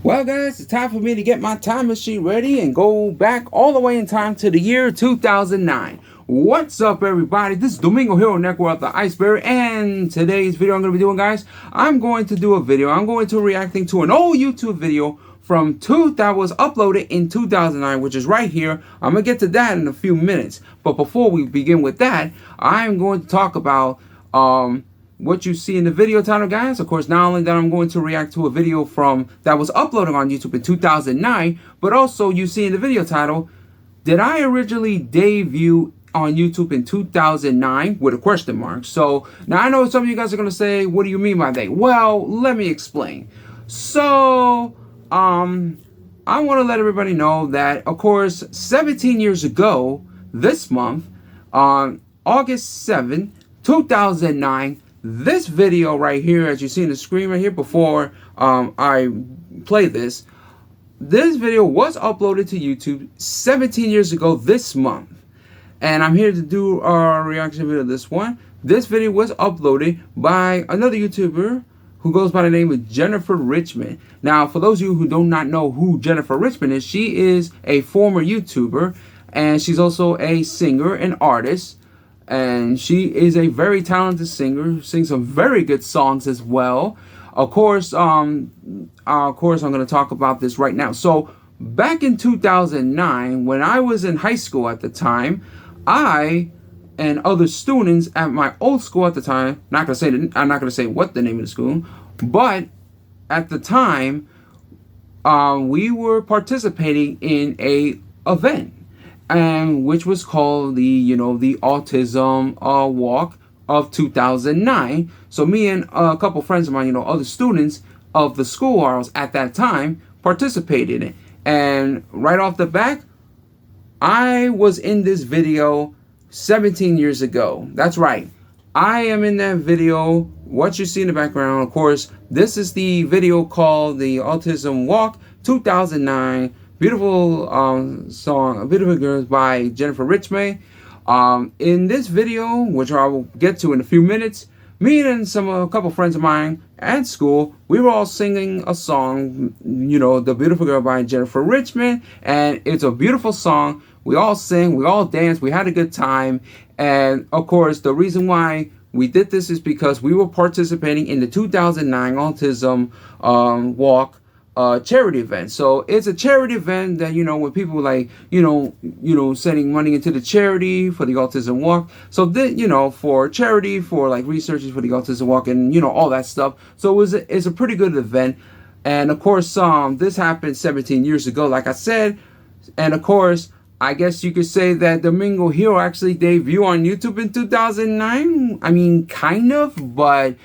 Well, guys, it's time for me to get my time machine ready and go back all the way in time to the year 2009. What's up, everybody? This is Domingo Hero Network of the Iceberg, and today's video I'm going to be doing, guys, I'm going to do a video. I'm going to reacting to an old YouTube video that was uploaded in 2009, which is right here. I'm going to get to that in a few minutes. But before we begin with that, I'm going to talk about what you see in the video title, guys. Of course, not only that I'm going to react to a video that was uploaded on YouTube in 2009, but also you see in the video title, did I originally debut on YouTube in 2009 with a question mark? So now I know some of you guys are going to say, what do you mean by that? Well, let me explain. So I want to let everybody know that, of course, 17 years ago this month, on August 7, 2009, this video right here, as you see in the screen right here before I play this video was uploaded to YouTube 17 years ago this month. And I'm here to do a reaction video to this one. This video was uploaded by another YouTuber who goes by the name of Jennifer Richmond. Now, for those of you who do not know who Jennifer Richmond is, she is a former YouTuber, and she's also a singer and artist. And she is a very talented singer who sings some very good songs as well. Of course, I'm going to talk about this right now. So back in 2009, when I was in high school at the time, I and other students at my old school at the time, I'm not going to say what the name of the school, but at the time, we were participating in a event, and which was called the Autism Walk of 2009. So me and a couple friends of mine, other students of the school I was at that time, participated in it. And right off the back, I was in this video 17 years ago. That's right. I am in that video. What you see in the background, of course, this is the video called the Autism Walk 2009. Beautiful song, A Beautiful Girl by Jennifer Richmond. In this video, which I will get to in a few minutes, me and a couple friends of mine at school, we were all singing a song, The Beautiful Girl by Jennifer Richmond, and it's a beautiful song. We all sing, we all dance, we had a good time, and of course, the reason why we did this is because we were participating in the 2009 Autism Walk charity event. So it's a charity event that, when people like, sending money into the charity for the Autism Walk. So for charity, for like researchers for the Autism Walk and, all that stuff. So it's a pretty good event. And of course, this happened 17 years ago, like I said. And of course, I guess you could say that Domingo Hero actually debuted on YouTube in 2009. I mean, kind of, but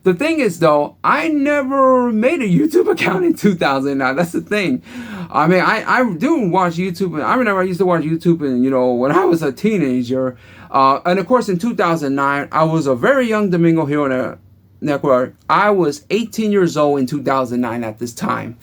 the thing is, though, I never made a YouTube account in 2009. That's the thing. I mean, I do watch YouTube. I remember I used to watch YouTube, and when I was a teenager. And of course, in 2009, I was a very young Domingo Hero Network. I was 18 years old in 2009 at this time.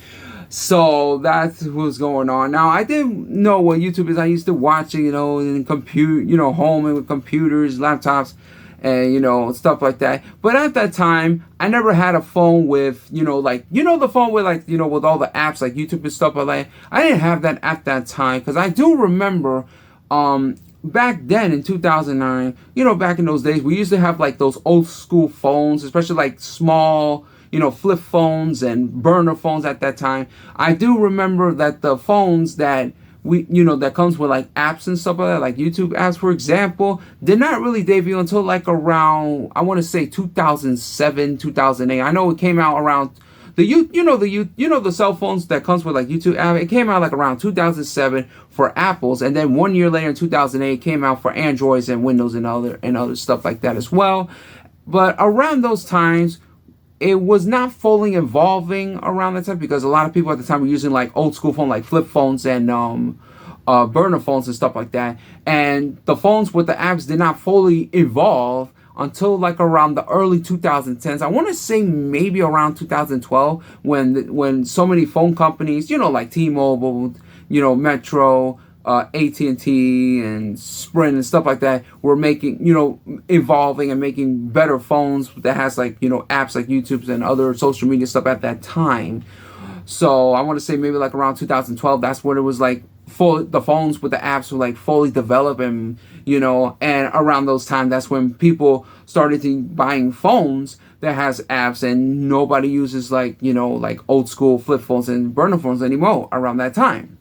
So that's what's going on. Now, I didn't know what YouTube is. I used to watch it, in home and with computers, laptops, and stuff like that. But at that time, I never had a phone with the phone with with all the apps like YouTube and stuff like that. I didn't have that at that time, because I do remember back then in 2009, back in those days, we used to have like those old school phones, especially like small flip phones and burner phones at that time. I do remember that the phones that that comes with like apps and stuff like that, like YouTube apps, for example, did not really debut until like around, I want to say 2007, 2008. I know it came out around the cell phones that comes with like YouTube app. It came out like around 2007 for Apples, and then 1 year later in 2008 it came out for Androids and Windows and other stuff like that as well. But around those times, it was not fully evolving around that time, because a lot of people at the time were using like old school phones, like flip phones and burner phones and stuff like that. And the phones with the apps did not fully evolve until like around the early 2010s. I want to say maybe around 2012, when so many phone companies, like T-Mobile, Metro, AT&T and Sprint and stuff like that were making, evolving and making better phones that has like, apps like YouTube and other social media stuff at that time. So I want to say maybe like around 2012. That's when it was like full. The phones with the apps were like fully developed, and and around those times, that's when people started to buying phones that has apps, and nobody uses like like old school flip phones and burner phones anymore around that time.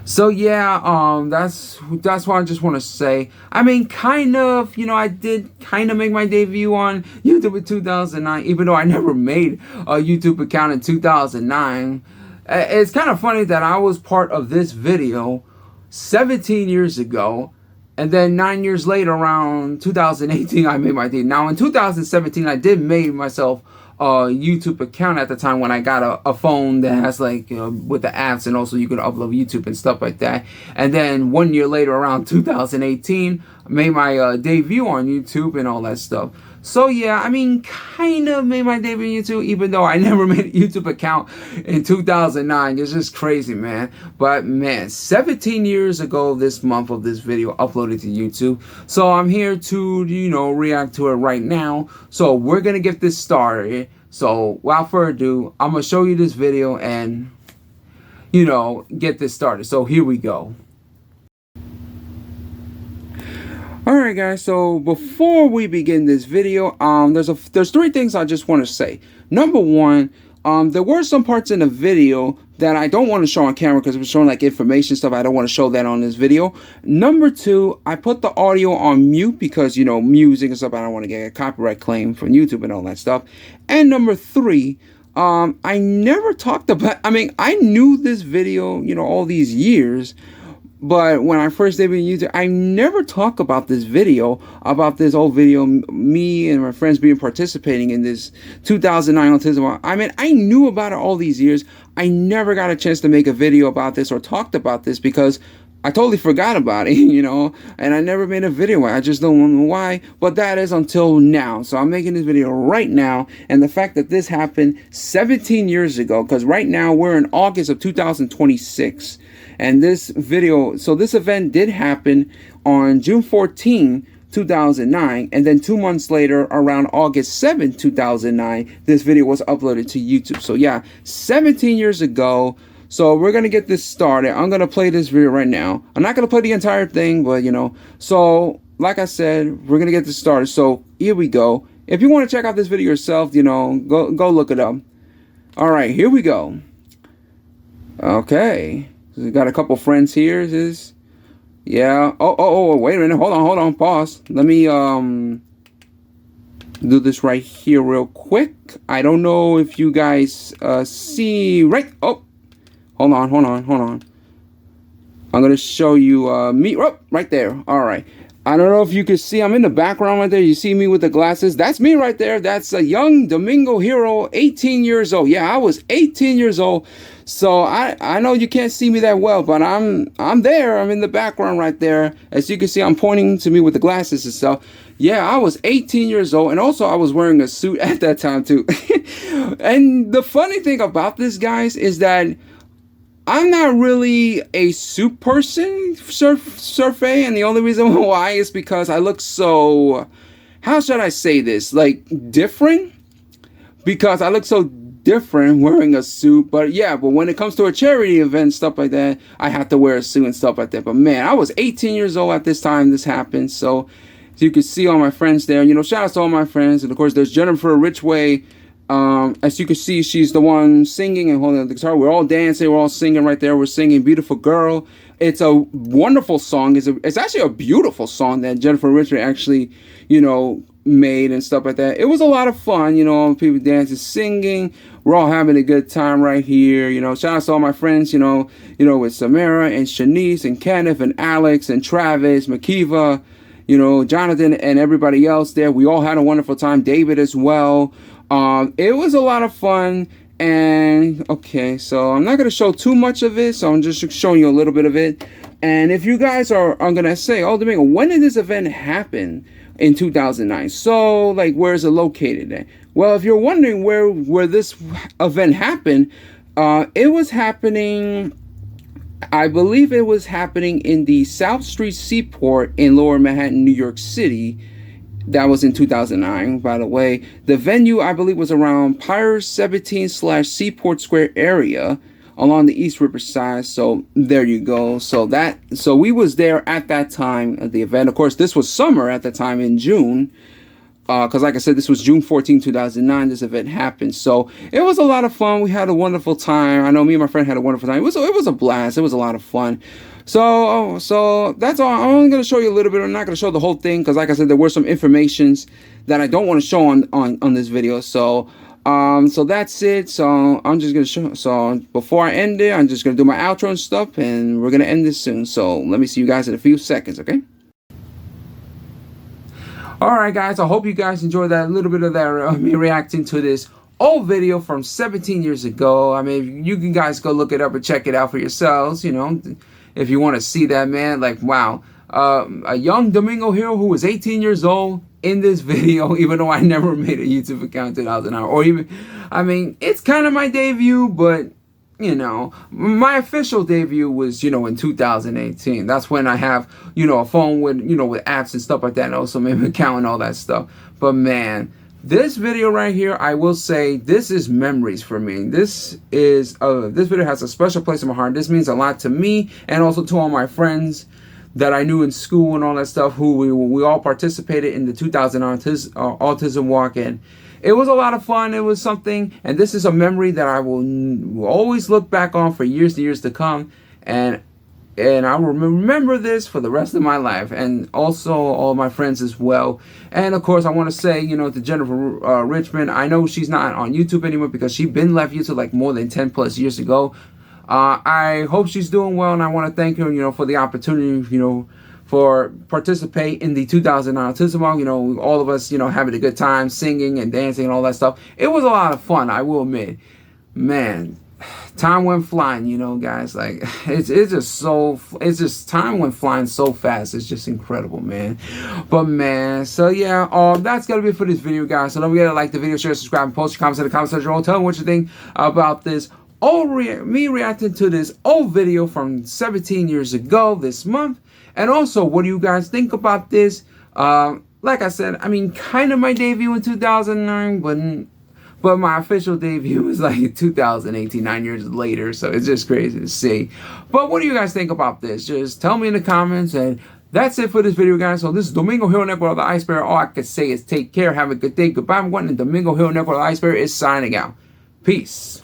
So yeah, that's what I just want to say. I mean, kind of, I did kind of make my debut on YouTube in 2009, even though I never made a YouTube account in 2009. It's kind of funny that I was part of this video 17 years ago, and then 9 years later, around 2018, I made my debut. Now, in 2017, I did make myself YouTube account at the time when I got a phone that has like with the apps, and also you can upload YouTube and stuff like that. And then 1 year later, around 2018, I made my debut on YouTube and all that stuff. So yeah, I mean, kind of made my debut on YouTube, even though I never made a YouTube account in 2009. It's just crazy, man. But man, 17 years ago this month of this video uploaded to YouTube. So I'm here to, react to it right now. So we're going to get this started. So without further ado, I'm going to show you this video and, get this started. So here we go. Alright guys, so before we begin this video, there's three things I just want to say. Number one, there were some parts in the video that I don't want to show on camera because we're showing like information stuff. I don't want to show that on this video. Number two, I put the audio on mute because, music and stuff, I don't want to get a copyright claim from YouTube and all that stuff. And number three, I never talked about, I knew this video, all these years. But when I first debuted YouTube, I never talk about this video, this whole video, me and my friends participating in this 2009 autism. I knew about it all these years. I never got a chance to make a video about this or talked about this because I totally forgot about it, and I never made a video. I just don't know why, but that is until now. So I'm making this video right now, and the fact that this happened 17 years ago, because right now we're in August of 2026. And this event did happen on June 14, 2009. And then 2 months later, around August 7, 2009, this video was uploaded to YouTube. So yeah, 17 years ago. So we're going to get this started. I'm going to play this video right now. I'm not going to play the entire thing, but So like I said, we're going to get this started. So here we go. If you want to check out this video yourself, go look it up. All right, here we go. Okay. We got a couple friends here. Yeah. Oh, wait a minute. Hold on. Pause. Let me do this right here real quick. I don't know if you guys see right. Oh, hold on. I'm gonna show you me right there. All right. I don't know if you can see. I'm in the background right there. You see me with the glasses. That's me right there. That's a young Domingo Hero, 18 years old. Yeah, I was 18 years old. So I know you can't see me that well, but I'm there. I'm in the background right there. As you can see, I'm pointing to me with the glasses and stuff. Yeah, I was 18 years old, and also I was wearing a suit at that time too. And the funny thing about this, guys, is that I'm not really a suit person, Surfay, and the only reason why is because I look so, how should I say this, like different? Because I look so different wearing a suit. But yeah, but when it comes to a charity event, stuff like that, I have to wear a suit and stuff like that. But man, I was 18 years old at this time this happened. So you can see all my friends there. Shout out to all my friends. And of course, there's Jennifer Ridgway. As you can see, she's the one singing and holding the guitar. We're all dancing. We're all singing right there. We're singing Beautiful Girl. It's a wonderful song. It's actually a beautiful song that Jennifer Ridgway actually, made and stuff like that. It was a lot of fun, people dancing, singing. We're all having a good time right here. Shout out to all my friends, with Samara and Shanice and Kenneth and Alex and Travis, Makiva, Jonathan and everybody else there. We all had a wonderful time. David as well. It was a lot of fun. And okay, so I'm not going to show too much of it, so I'm just showing you a little bit of it. And if you guys are going to say, oh, Domingo, when did this event happen? In 2009. So, like, where is it located at? Well, if you're wondering where this event happened, it was happening, I believe it was happening in the South Street Seaport in Lower Manhattan, New York City. That was in 2009, by the way. The venue, I believe, was around Pier 17/Seaport Square area along the East River side. So there you go. So we was there at that time at the event. Of course, this was summer at the time in June. Because like I said, this was June 14, 2009, this event happened. So it was a lot of fun. We had a wonderful time. I know me and my friend had a wonderful time. It was a blast. It was a lot of fun. So that's all. I'm only going to show you a little bit. I'm not going to show the whole thing because like I said, there were some informations that I don't want to show on this video. So that's it. So I'm just going to show. So before I end it, I'm just going to do my outro and stuff. And we're going to end this soon. So let me see you guys in a few seconds, okay? Alright guys, I hope you guys enjoyed that little bit of that me reacting to this old video from 17 years ago. I mean, you can guys go look it up and check it out for yourselves, you know, if you want to see that, man. Like, wow, a young Domingo Hero who was 18 years old in this video, even though I never made a YouTube account in 2009, or even, I mean, it's kind of my debut, but you know, my official debut was, you know, in 2018. That's when I have, you know, a phone with, you know, with apps and stuff like that, and also maybe account and all that stuff. But man, this video right here, I will say, this is memories for me. This video has a special place in my heart. This means a lot to me and also to all my friends that I knew in school and all that stuff, who we all participated in the 2000 autism walk in. It was a lot of fun. It was something, and this is a memory that I will always look back on for years and years to come, and I will remember this for the rest of my life, and also all my friends as well. And of course, I want to say, you know, to Jennifer Richmond, I know she's not on YouTube anymore because she's been left YouTube like more than 10 plus years ago. I hope she's doing well, and I want to thank her, you know, for the opportunity, you know, for participate in the 2009 Autism Walk. You know, all of us, you know, having a good time, singing and dancing and all that stuff. It was a lot of fun, I will admit. Man, time went flying, you know, guys. Like, it's just time went flying so fast. It's just incredible, man. But man, so yeah, that's gonna be it for this video, guys. So don't forget to like the video, share, subscribe, and post your comments in the comment section. Tell me what you think about this me reacting to this old video from 17 years ago this month. And also, what do you guys think about this? Like I said, I mean, kind of my debut in 2009, but my official debut was like in 2018, 9 years later. So it's just crazy to see. But what do you guys think about this? Just tell me in the comments. And that's it for this video, guys. So this is Domingo Hero Network of the Ice Bear. All I can say is take care, have a good day, goodbye, everyone. And Domingo Hero Network of the Ice Bear is signing out. Peace.